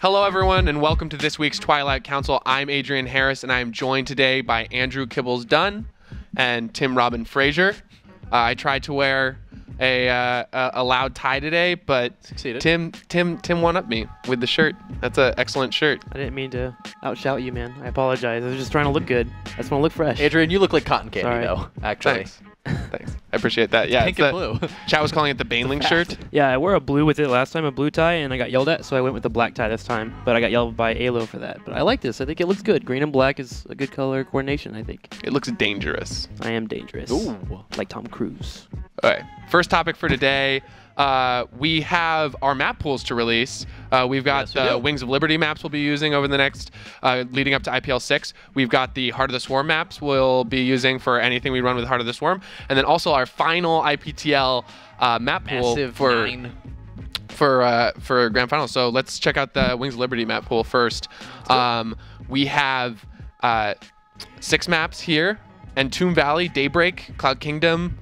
Hello everyone and welcome to this week's Twilight Council. I'm Adrian Harris and I'm joined today by Andrew Kibbles-Dunn and Tim Robin Frazier. I tried to wear a loud tie today, but succeeded. Tim one-upped me with the shirt. That's an excellent shirt. I didn't mean to outshout you, man. I apologize. I was just trying to look good. I just want to look fresh. Adrian, you look like cotton candy, Sorry. though, actually. Thanks. Thanks. I appreciate that. Yeah, Pink and blue. Chat was calling it the Baneling shirt. Yeah, I wore a blue with it last time, a blue tie, and I got yelled at, so I went with the black tie this time. But I got yelled by Alo for that. But I like this. I think it looks good. Green and black is a good color coordination, I think. It looks dangerous. I am dangerous. Ooh. Like Tom Cruise. All right. First topic for today. We have our map pools to release. We've got the Wings of Liberty maps we'll be using over the next, leading up to IPL6. We've got the Heart of the Swarm maps we'll be using for anything we run with Heart of the Swarm. And then also our final IPTL map pool for Grand Final. So let's check out the Wings of Liberty map pool first. We have 6 maps here. Entombed Valley, Daybreak, Cloud Kingdom,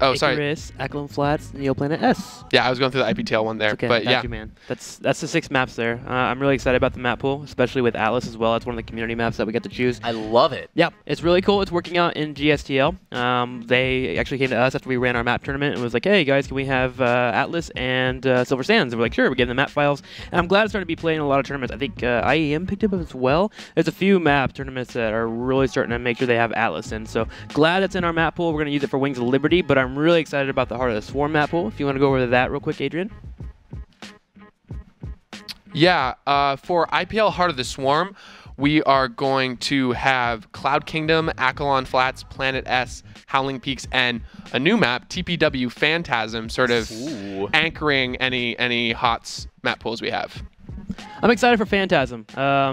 Icarus, Akilon Flats, Neoplanet S. Yeah, I was going through the IPTL one there, okay, but yeah, you, man. That's the 6 maps there. I'm really excited about the map pool, especially with Atlas as well. That's one of the community maps that we get to choose. I love it. Yeah, it's really cool. It's working out in GSTL. They actually came to us after we ran our map tournament and was like, "Hey guys, can we have Atlas and Silver Sands?" And we're like, "Sure." We gave them the map files, and I'm glad it's starting to be playing in a lot of tournaments. I think IEM picked up as well. There's a few map tournaments that are really starting to make sure they have Atlas in. So glad it's in our map pool. We're gonna use it for Wings of Liberty, but I'm really excited about the Heart of the Swarm map pool. If you want to go over that real quick, Adrian. Yeah, for IPL Heart of the Swarm, we are going to have Cloud Kingdom, Akilon Flats, Planet S, Howling Peaks, and a new map, TPW Phantasm, sort of anchoring any HOTS map pools we have. I'm excited for Phantasm.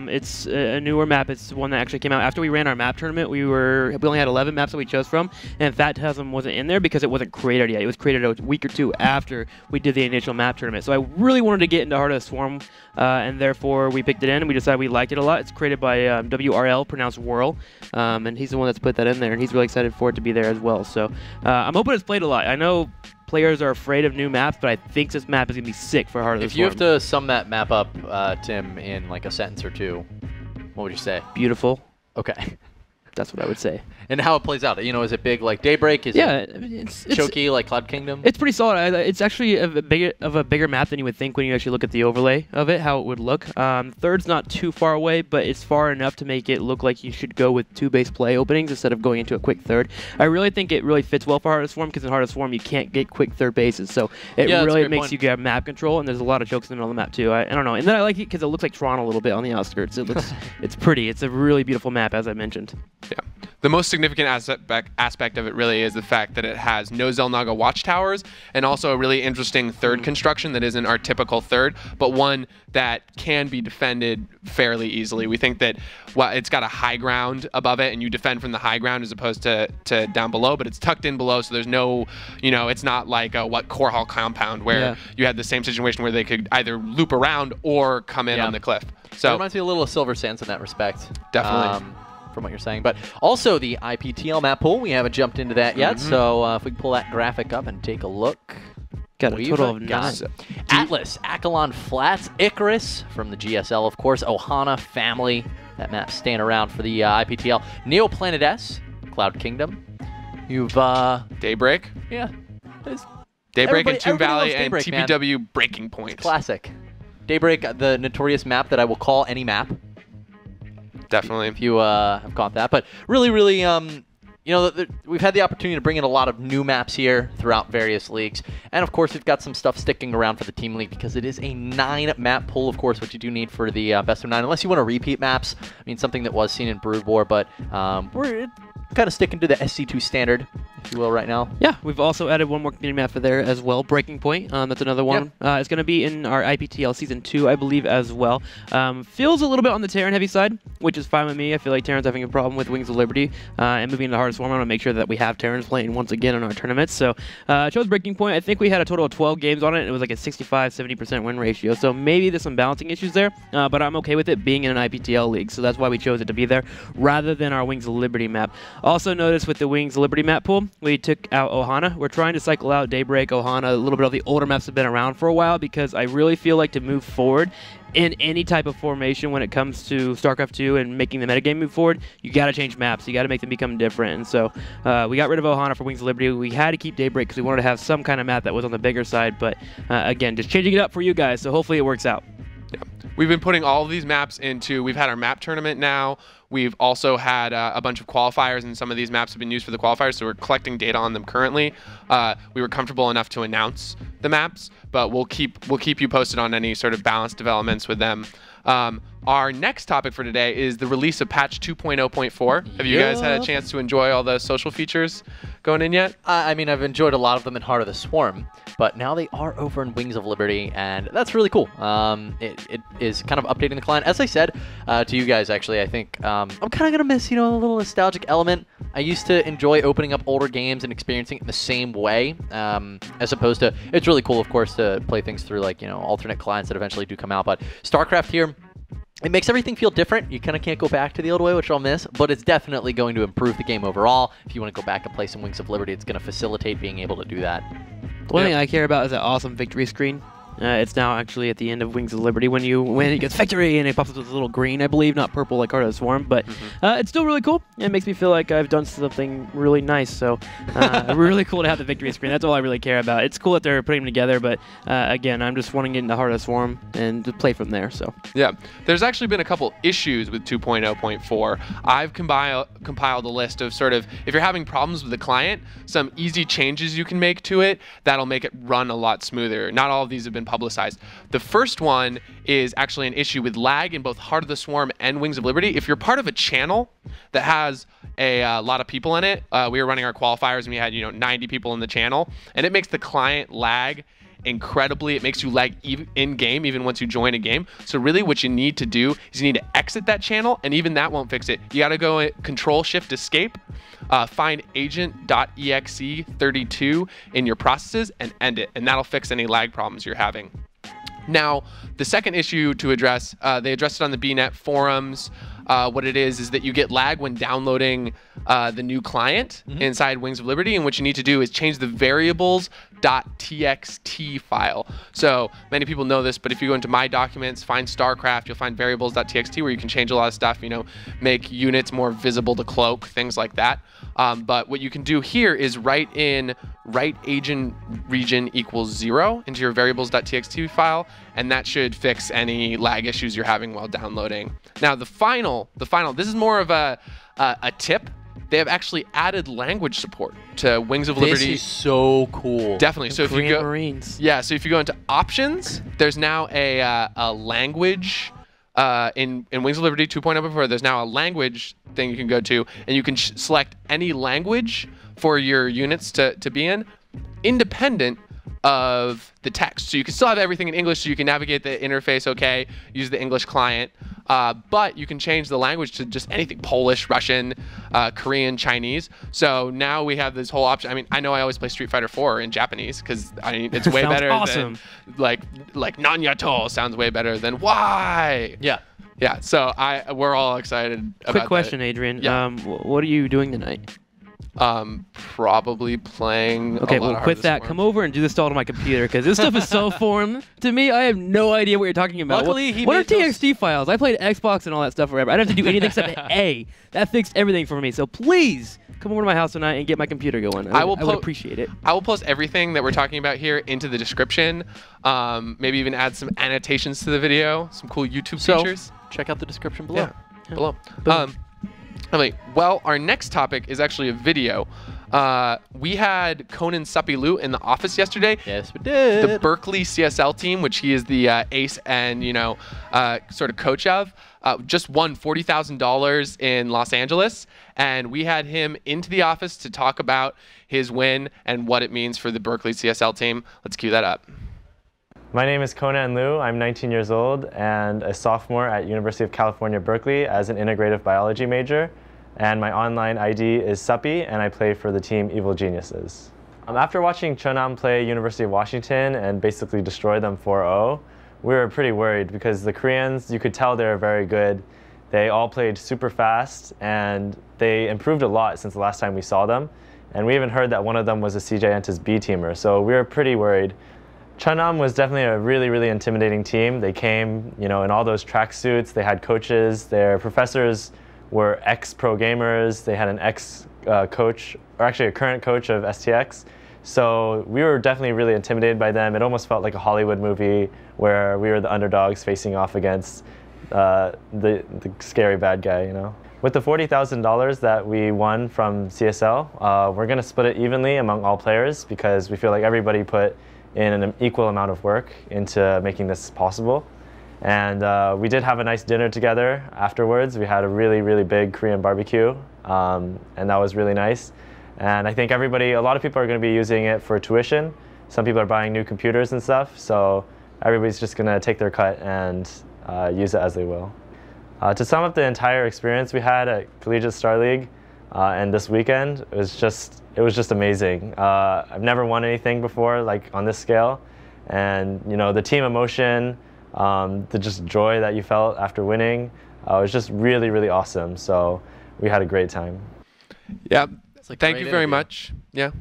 It's a newer map. It's one that actually came out after we ran our map tournament. We only had 11 maps that we chose from, and Phantasm wasn't in there because it wasn't created yet. It was created a week or two after we did the initial map tournament. So I really wanted to get into Heart of the Swarm, and therefore we picked it in, and we decided we liked it a lot. It's created by WRL, pronounced Whirl, and he's the one that's put that in there, and he's really excited for it to be there as well. So I'm hoping it's played a lot. I know players are afraid of new maps, but I think this map is going to be sick for Heart of the Swarm. If you have to sum that map up, Tim, in like a sentence or two, what would you say? Beautiful. Okay. That's what I would say. And how it plays out? You know, is it big like Daybreak? Is it it's choky like Cloud Kingdom? It's pretty solid. It's actually a bigger map than you would think when you actually look at the overlay of it, how it would look. Third's not too far away, but it's far enough to make it look like you should go with 2 base play openings instead of going into a quick third. I really think it really fits well for Heart of the Swarm because in Heart of the Swarm you can't get quick third bases, so it really makes you get map control. And there's a lot of chokes in the middle of the map too. I don't know, and then I like it because it looks like Toronto a little bit on the outskirts. It looks, it's pretty. It's a really beautiful map, as I mentioned. Yeah. The most significant aspect of it really is the fact that it has no Zelnaga watchtowers and also a really interesting third construction that isn't our typical third, but one that can be defended fairly easily. We think that it's got a high ground above it and you defend from the high ground as opposed to down below, but it's tucked in below, so there's no, it's not like a Core Hall compound where you had the same situation where they could either loop around or come in on the cliff. So it reminds me a little of Silver Sands in that respect. Definitely. From what you're saying. But also the IPTL map pool, we haven't jumped into that yet, so if we can pull that graphic up and take a look. Got a total of 9. Atlas, Akilon Flats, Icarus from the GSL, of course, Ohana, Family. That map's staying around for the IPTL. Neoplanet S, Cloud Kingdom. You've Daybreak. Yeah. Daybreak, Entombed Valley, and Daybreak, TPW Breaking Point. It's classic. Daybreak, the notorious map that I will call any map. Definitely. If you have caught that. But really, we've had the opportunity to bring in a lot of new maps here throughout various leagues. And, of course, we've got some stuff sticking around for the Team League because it is a 9-map pool, of course, which you do need for the best of 9. Unless you want to repeat maps. I mean, something that was seen in Brood War, but we're kind of sticking to the SC2 standard, if you will, right now. Yeah, we've also added one more community map for there as well, Breaking Point. That's another one. Yep. It's going to be in our IPTL Season 2, I believe, as well. Feels a little bit on the Terran heavy side, which is fine with me. I feel like Terran's having a problem with Wings of Liberty. And moving into Heart of the Swarm, I want to make sure that we have Terrans playing once again in our tournaments. So I chose Breaking Point. I think we had a total of 12 games on it, and it was like a 65-70% win ratio. So maybe there's some balancing issues there, but I'm okay with it being in an IPTL league. So that's why we chose it to be there rather than our Wings of Liberty map. Also notice with the Wings of Liberty map pool, we took out Ohana. We're trying to cycle out Daybreak, Ohana, a little bit of the older maps have been around for a while, because I really feel like to move forward in any type of formation when it comes to StarCraft 2 and making the metagame move forward, you got to change maps. You got to make them become different. And so we got rid of Ohana for Wings of Liberty. We had to keep Daybreak because we wanted to have some kind of map that was on the bigger side. But again, just changing it up for you guys. So hopefully it works out. Yeah. We've been putting all of these maps into, we've had our map tournament now. We've also had a bunch of qualifiers, and some of these maps have been used for the qualifiers, so we're collecting data on them currently. We were comfortable enough to announce the maps, but we'll keep you posted on any sort of balanced developments with them. Our next topic for today is the release of patch 2.0.4. Have you guys had a chance to enjoy all the social features going in yet? I mean, I've enjoyed a lot of them in Heart of the Swarm, but now they are over in Wings of Liberty, and that's really cool. It is kind of updating the client. As I said to you guys, actually, I think I'm kind of going to miss, a little nostalgic element. I used to enjoy opening up older games and experiencing it in the same way, as opposed to, it's really cool, of course, to play things through, like, alternate clients that eventually do come out, but StarCraft here, it makes everything feel different. You kind of can't go back to the old way, which I'll miss, but it's definitely going to improve the game overall. If you want to go back and play some Wings of Liberty, it's going to facilitate being able to do that. One thing I care about is that awesome victory screen. It's now actually at the end of Wings of Liberty when you win, it gets victory, and it pops up with a little green, I believe, not purple like Heart of the Swarm, but it's still really cool. It makes me feel like I've done something really nice, so really cool to have the victory screen. That's all I really care about. It's cool that they're putting them together, but again, I'm just wanting to get into Heart of the Swarm and to play from there. So yeah, there's actually been a couple issues with 2.0.4. I've compiled a list of sort of, if you're having problems with the client, some easy changes you can make to it that'll make it run a lot smoother. Not all of these have been publicized. The first one is actually an issue with lag in both Heart of the Swarm and Wings of Liberty. If you're part of a channel that has a lot of people in it, we were running our qualifiers and we had 90 people in the channel, and it makes the client lag incredibly. It makes you lag in game even once you join a game. So really what you need to do is you need to exit that channel, and even that won't fix it. You got to go Ctrl-Shift-Escape, find agent.exe32 in your processes and end it, and that'll fix any lag problems you're having. Now, the second issue to address, they addressed it on the BNet forums. What it is that you get lag when downloading the new client inside Wings of Liberty, and what you need to do is change the variables.txt file. So many people know this, but if you go into My Documents, find StarCraft, you'll find variables.txt where you can change a lot of stuff, make units more visible to cloak, things like that. But what you can do here is write in write agent region equals 0 into your variables.txt file, and that should fix any lag issues you're having while downloading. Now the final, this is more of a tip. They have actually added language support to Wings of Liberty. This is so cool. Definitely. So if you go, Marines. yeah. So if you go into options, there's now a language in Wings of Liberty 2.0 before. There's now a language thing you can go to, and you can select any language for your units to be in, independent of the text. So you can still have everything in English, so you can navigate the interface okay, use the English client, but you can change the language to just anything: Polish, Russian, Korean, Chinese. So now we have this whole option. I mean, I know I always play Street Fighter 4 in Japanese because it's way better awesome. than like Nanyato sounds way better than why. Yeah. Yeah, so we're all excited about Quick question, Adrian. Yeah. What are you doing tonight? Probably playing. Okay, a lot well, of quit Heart of the that. Swarm. Come over and do this all to my computer, because this stuff is so foreign to me. I have no idea what you're talking about. Luckily, he what are made those- TXT files? I played Xbox and all that stuff forever. I don't have to do anything except hit A. That fixed everything for me. So please come over to my house tonight and get my computer going. I would appreciate it. I will post everything that we're talking about here into the description. Maybe even add some annotations to the video, some cool YouTube features. Check out the description below. Yeah, below. Boom. Well, our next topic is actually a video. We had Conan Suppilu in the office yesterday. Yes, we did. The Berkeley CSL team, which he is the ace and sort of coach of, just won $40,000 in Los Angeles, and we had him into the office to talk about his win and what it means for the Berkeley CSL team. Let's cue that up. My name is Conan Liu. I'm 19 years old and a sophomore at University of California, Berkeley as an integrative biology major. And my online ID is Suppi, and I play for the team Evil Geniuses. After watching Chonam play University of Washington and basically destroy them 4-0, we were pretty worried because the Koreans, you could tell they were very good. They all played super fast, and they improved a lot since the last time we saw them. and we even heard that one of them was a CJ Entus B teamer, so we were pretty worried. Chunam was definitely a really, really intimidating team. They came, in all those tracksuits. They had coaches. Their professors were ex-pro gamers. They had an ex-coach, or actually a current coach of STX. So we were definitely really intimidated by them. It almost felt like a Hollywood movie where we were the underdogs facing off against the scary bad guy, With the $40,000 that we won from CSL, we're going to split it evenly among all players because we feel like everybody put in an equal amount of work into making this possible. And we did have a nice dinner together afterwards. We had a really, really big Korean barbecue, and that was really nice. And I think a lot of people are going to be using it for tuition. Some people are buying new computers and stuff, so everybody's just going to take their cut and use it as they will. To sum up the entire experience we had at Collegiate Star League and this weekend, it was just amazing. I've never won anything before like on this scale, and the team emotion, the just joy that you felt after winning, was just really, really awesome. So we had a great time. Yeah, thank you very much. Yeah,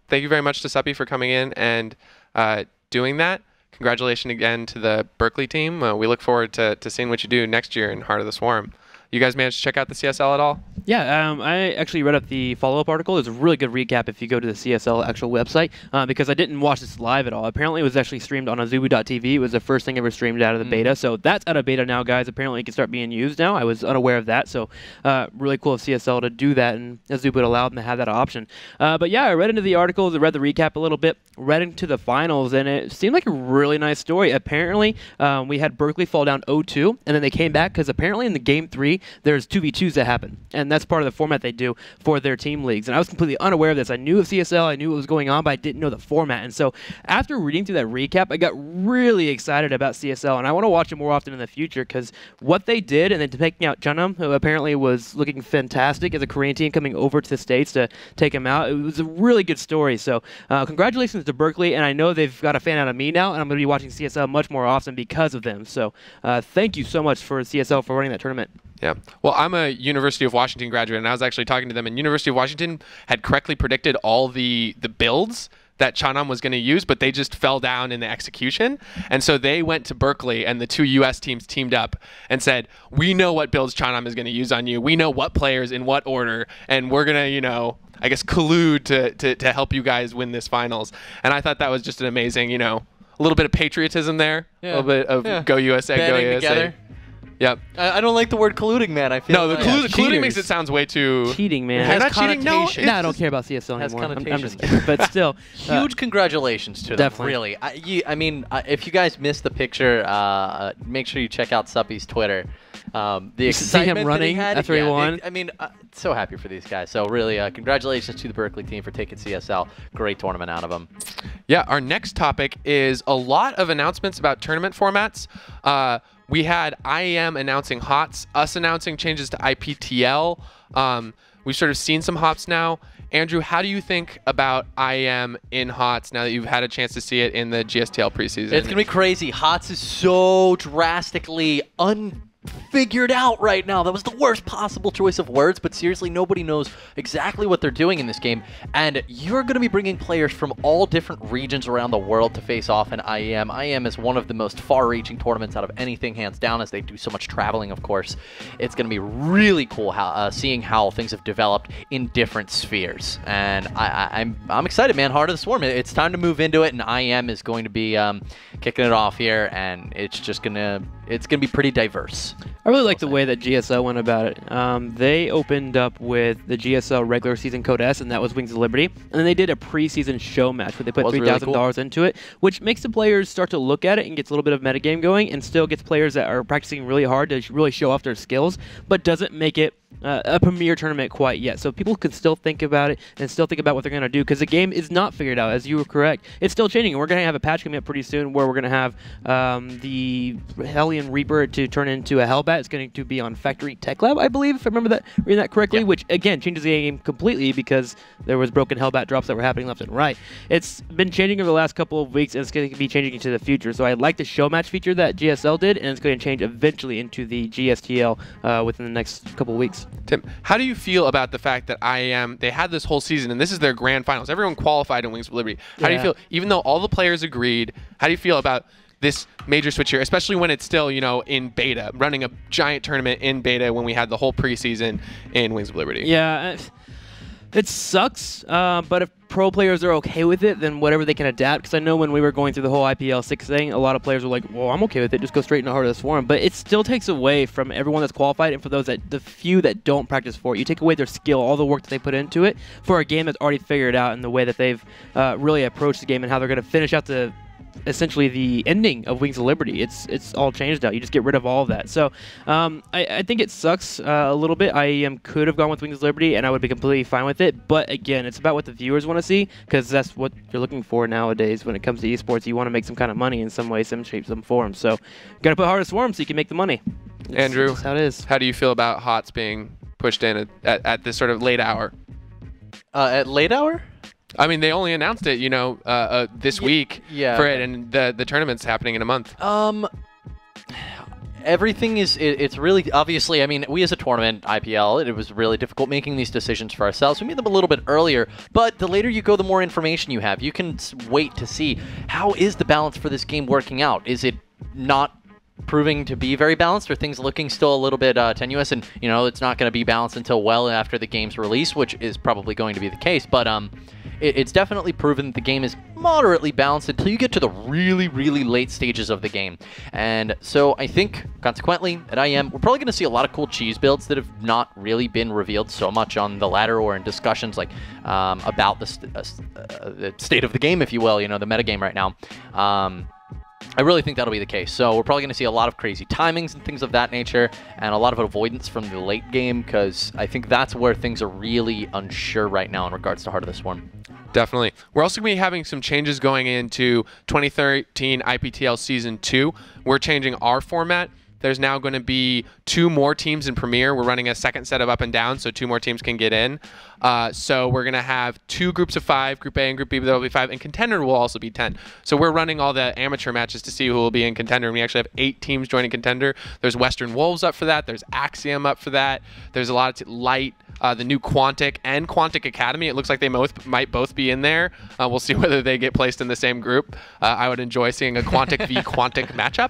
thank you very much to Seppi for coming in and doing that. Congratulations again to the Berkeley team. We look forward to seeing what you do next year in Heart of the Swarm. You guys managed to check out the CSL at all? Yeah, I actually read up the follow-up article. There's a really good recap if you go to the CSL actual website, because I didn't watch this live at all. Apparently, it was actually streamed on Azubu.tv. It was the first thing ever streamed out of the beta, so that's out of beta now, guys. Apparently, it can start being used now. I was unaware of that, so really cool of CSL to do that, and Azubu allowed them to have that option. But yeah, I read into the articles, I read the recap a little bit, read into the finals, and it seemed like a really nice story. Apparently, we had Berkeley fall down 0-2, and then they came back because apparently in the Game 3, there's 2v2s that happen, and that's part of the format they do for their team leagues. And I was completely unaware of this. I knew of CSL, I knew what was going on, but I didn't know the format. And so after reading through that recap, I got really excited about CSL, and I want to watch it more often in the future because what they did, and then taking out Chunam, who apparently was looking fantastic as a Korean team coming over to the States to take him out, it was a really good story. So congratulations to Berkeley, and I know they've got a fan out of me now, and I'm going to be watching CSL much more often because of them. So thank you so much for CSL for running that tournament. Yeah. Well, I'm a University of Washington graduate, and I was actually talking to them, and University of Washington had correctly predicted all the builds that Chunam was going to use, but they just fell down in the execution. And so they went to Berkeley, and the two U.S. teams teamed up and said, we know what builds Chunam is going to use on you. We know what players in what order, and we're going to, I guess, collude to help you guys win this finals. And I thought that was just an amazing, a little bit of patriotism there, a little bit of go USA, banding go USA. Together. Yep. I don't like the word colluding, man. I feel no, the colluding makes it sounds way too cheating, man. You're not cheating. No, I don't care about CSL has anymore. I'm connotations. just kidding, but still, huge congratulations to them. Definitely. Really, I mean, if you guys missed the picture, make sure you check out Suppy's Twitter. The excitement see him running that he had, after he won. I mean, so happy for these guys. So really, congratulations to the Berkeley team for taking CSL. Great tournament out of them. Yeah, our next topic is a lot of announcements about tournament formats. We had IEM announcing HOTS, us announcing changes to IPTL. We've sort of seen some HOTS now. Andrew, how do you think about IEM in HOTS now that you've had a chance to see it in the GSTL preseason? It's going to be crazy. HOTS is so drastically figured out right now. That was the worst possible choice of words, but seriously, nobody knows exactly what they're doing in this game, and you're going to be bringing players from all different regions around the world to face off in IEM. IEM is one of the most far-reaching tournaments out of anything, hands down, as they do so much traveling, of course. It's going to be really cool seeing how things have developed in different spheres, and I'm excited, man. Heart of the Swarm. It's time to move into it, and IEM is going to be kicking it off here, and it's going to be pretty diverse. I really like the way that GSL went about it. They opened up with the GSL regular season Code S, and that was Wings of Liberty. And then they did a preseason show match where they put $3,000 into it, which makes the players start to look at it and gets a little bit of metagame going, and still gets players that are practicing really hard to really show off their skills, but doesn't make it a premier tournament quite yet. So people can still think about it and still think about what they're going to do, because the game is not figured out, as you were correct. It's still changing, and we're going to have a patch coming up pretty soon where we're going to have the Hellion Reaper to turn into a Hellbat Combat is going to be on Factory Tech Lab, I believe, if I remember that reading that correctly, which again changes the game completely because there was broken Hellbat drops that were happening left and right. It's been changing over the last couple of weeks, and it's going to be changing into the future. So I like the show match feature that GSL did, and it's going to change eventually into the GSTL within the next couple of weeks. Tim, how do you feel about the fact that they had this whole season, and this is their grand finals? Everyone qualified in Wings of Liberty. How do you feel, even though all the players agreed, how do you feel about this major switch here, especially when it's still, in beta, running a giant tournament in beta when we had the whole preseason in Wings of Liberty? Yeah, it sucks, but if pro players are okay with it, then whatever they can adapt. Because I know when we were going through the whole IPL6 thing, a lot of players were like, well, I'm okay with it, just go straight into Heart of the Swarm. But it still takes away from everyone that's qualified, and for the few that don't practice for it. You take away their skill, all the work that they put into it, for a game that's already figured out in the way that they've really approached the game and how they're going to finish out essentially the ending of Wings of Liberty. It's all changed out. You just get rid of all of that. So I think it sucks a little bit. I could have gone with Wings of Liberty, and I would be completely fine with it. But again, it's about what the viewers want to see, because that's what you're looking for nowadays when it comes to esports. You want to make some kind of money in some way, some shape, some form. So you got to put Heart of Swarm so you can make the money. Andrew, that's how it is. How do you feel about HOTS being pushed in at this sort of late hour? At late hour? I mean, they only announced it, this week for it, and the tournament's happening in a month. Everything it's really, obviously, I mean, we as a tournament, IPL, it was really difficult making these decisions for ourselves. We made them a little bit earlier, but the later you go, the more information you have. You can wait to see, how is the balance for this game working out? Is it not proving to be very balanced, or things looking still a little bit tenuous, and, it's not going to be balanced until well after the game's release, which is probably going to be the case, but it's definitely proven that the game is moderately balanced until you get to the really, really late stages of the game. And so I think, consequently, at IEM, we're probably going to see a lot of cool cheese builds that have not really been revealed so much on the ladder or in discussions like about the state of the game, if you will, the metagame right now. I really think that'll be the case. So we're probably going to see a lot of crazy timings and things of that nature, and a lot of avoidance from the late game, because I think that's where things are really unsure right now in regards to Heart of the Swarm. Definitely. We're also going to be having some changes going into 2013 IPTL Season 2. We're changing our format. There's now going to be 2 more teams in Premier. We're running a second set of up and down, so 2 more teams can get in. So we're going to have 2 groups of 5, Group A and Group B, but there will be 5, and Contender will also be 10. So we're running all the amateur matches to see who will be in Contender, and we actually have 8 teams joining Contender. There's Western Wolves up for that. There's Axiom up for that. There's a lot of Light, the new Quantic, and Quantic Academy. It looks like they might both be in there. We'll see whether they get placed in the same group. I would enjoy seeing a Quantic v Quantic matchup.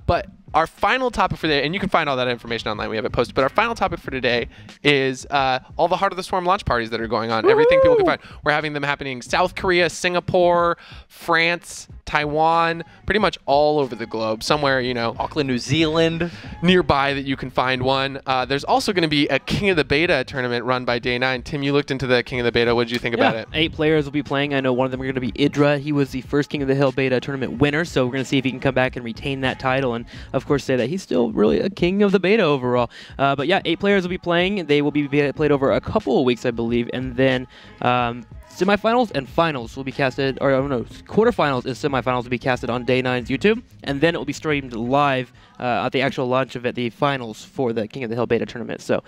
But our final topic for today, and you can find all that information online, we have it posted, but our final topic for today is all the Heart of the Swarm launch parties that are going on. Woo! Everything people can find. We're having them happening in South Korea, Singapore, France, Taiwan, pretty much all over the globe. Somewhere, Auckland, New Zealand. Nearby that you can find one. There's also going to be a King of the Beta tournament run by Day 9. Tim, you looked into the King of the Beta. What did you think about it? 8 players will be playing. I know one of them are going to be Idra. He was the first King of the Hill Beta tournament winner, so we're going to see if he can come back and retain that title, and of course say that he's still really a king of the beta overall. But yeah, 8 players will be playing. They will be played over a couple of weeks, I believe, and then semifinals and finals will be casted, or no, quarterfinals and semifinals will be casted on Day 9's YouTube, and then it will be streamed live at the actual launch of it, the finals for the King of the Hill Beta tournament. So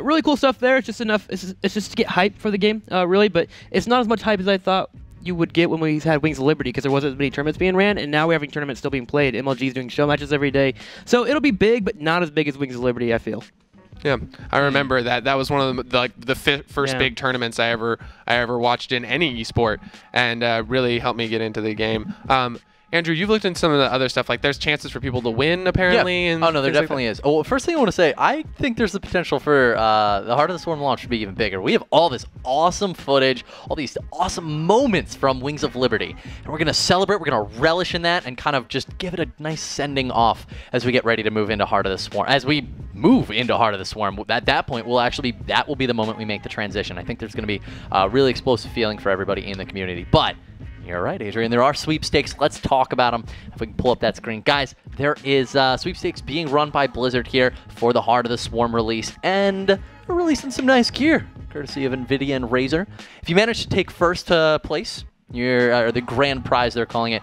really cool stuff there. It's just enough. It's just to get hype for the game, really, but it's not as much hype as I thought you would get when we had Wings of Liberty, because there wasn't as many tournaments being ran, and now we're having tournaments still being played. MLG's doing show matches every day, so it'll be big, but not as big as Wings of Liberty, I feel. Yeah, I remember that. That was one of the first big tournaments I ever watched in any esport, and really helped me get into the game. Andrew, you've looked into some of the other stuff. Like, there's chances for people to win, apparently. Yeah. And oh, no, there definitely is. Oh, first thing I want to say, I think there's the potential for the Heart of the Swarm launch to be even bigger. We have all this awesome footage, all these awesome moments from Wings of Liberty. And we're going to celebrate, we're going to relish in that, and kind of just give it a nice sending off as we get ready to move into Heart of the Swarm. As we move into Heart of the Swarm, at that point, that will be the moment we make the transition. I think there's going to be a really explosive feeling for everybody in the community. But you're right, Adrian. There are sweepstakes. Let's talk about them. If we can pull up that screen. Guys, there is sweepstakes being run by Blizzard here for the Heart of the Swarm release. And we're releasing some nice gear, courtesy of NVIDIA and Razer. If you manage to take first place, or the grand prize they're calling it,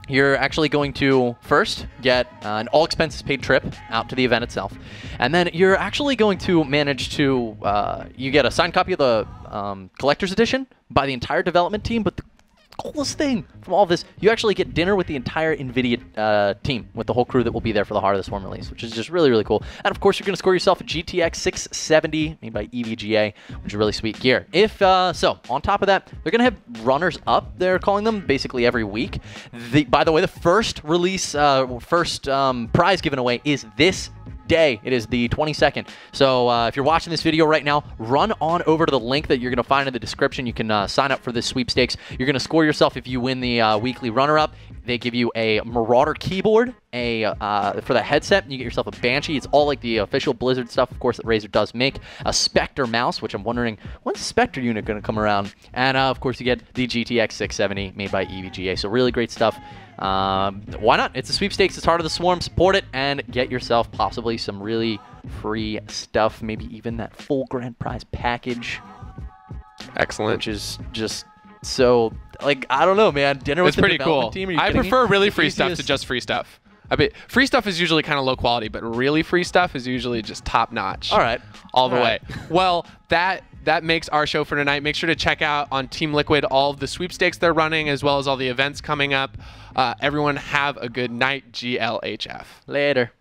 you're actually going to first get an all-expenses-paid trip out to the event itself, and then you're actually going to manage to you get a signed copy of the collector's edition by the entire development team. But the coolest thing from all of this, you actually get dinner with the entire NVIDIA team, with the whole crew that will be there for the Heart of the Swarm release, which is just really, really cool. And of course, you're going to score yourself a GTX 670 made by EVGA, which is really sweet gear. If so, on top of that, they're going to have runners up, they're calling them, basically every week. By the way, the first release, prize given away is this day. It is the 22nd. So if you're watching this video right now, run on over to the link that you're going to find in the description. You can sign up for this sweepstakes. You're going to score yourself if you win the weekly runner-up. They give you a Marauder keyboard, for the headset. You get yourself a Banshee. It's all like the official Blizzard stuff, of course, that Razer does make. A Spectre mouse, which I'm wondering, when's the Spectre unit going to come around? And of course, you get the GTX 670 made by EVGA. So really great stuff. Why not? It's a sweepstakes. It's Heart of the Swarm. Support it and get yourself possibly some really free stuff. Maybe even that full grand prize package. Excellent. Which is just so, like, I don't know, man. Dinner with It's the pretty development cool. team. Are you I kidding me? prefer really The free stuff to easiest- just free stuff. I mean, free stuff is usually kind of low quality, but really free stuff is usually just top notch. All right. All the All way. right. Well, that makes our show for tonight. Make sure to check out on Team Liquid all of the sweepstakes they're running, as well as all the events coming up. Everyone have a good night. GLHF. Later.